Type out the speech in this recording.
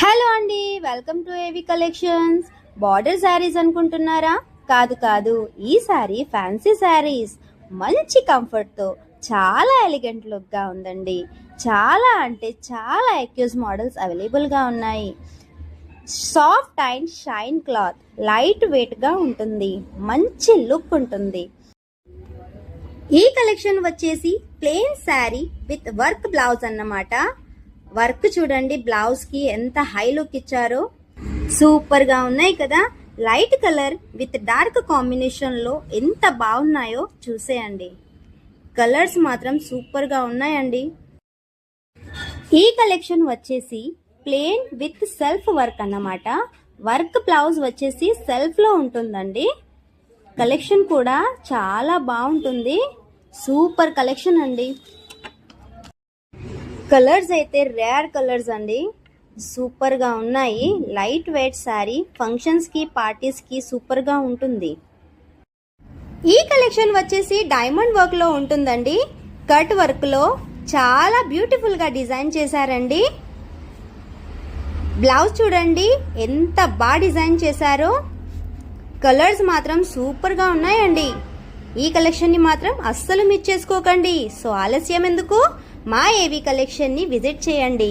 Hello అండి, welcome to ఏవి collections. Border saris అనుకుంటున్నారా? కాదు, ఈ శారీ ఫ్యాన్సీ శారీస్. మంచి కంఫర్ట్తో చాలా ఎలిగెంట్ లుక్గా ఉందండి. చాలా అంటే చాలా ఎక్యూజ్ మోడల్స్ అవైలబుల్గా ఉన్నాయి. Soft and shine cloth, light వెయిట్గా ఉంటుంది, మంచి లుక్ ఉంటుంది. ఈ కలెక్షన్ వచ్చేసి plain sari with work blouse అన్నమాట. వర్క్ చూడండి, బ్లౌజ్ కి ఎంత హై లుక్ ఇచ్చారో, సూపర్ గా ఉన్నాయి కదా. Light colour with dark combination లో ఎంత బాగున్నాయో చూసేయండి. కలర్స్ మాత్రం సూపర్ గా ఉన్నాయండి. ఈ కలెక్షన్ వచ్చేసి ప్లెయిన్ విత్ సెల్ఫ్ వర్క్ అన్నమాట. వర్క్ బ్లౌజ్ వచ్చేసి సెల్ఫ్ లో ఉంటుందండి. కలెక్షన్ కూడా చాలా బాగుంటుంది. సూపర్ కలెక్షన్ అండి. కలర్స్ అయితే రేర్ కలర్స్ అండి, సూపర్ గా ఉన్నాయి. లైట్ వెయిట్ శారీ, ఫంక్షన్స్ కి పార్టీస్ కి సూపర్ గా ఉంటుంది. ఈ కలెక్షన్ వచ్చేసి డైమండ్ వర్క్ లో ఉంటుందండి. కట్ వర్క్ లో చాలా బ్యూటిఫుల్ గా డిజైన్ చేశారండి. బ్లౌజ్ చూడండి ఎంత బాగా డిజైన్ చేశారో. కలర్స్ మాత్రం సూపర్ గా ఉన్నాయండి. ఈ కలెక్షన్ ని మాత్రం అస్సలు మిస్ చేసుకోకండి. సో ఆలస్యం ఎందుకు, మా ఏవి కలెక్షన్ ని విజిట్ చేయండి.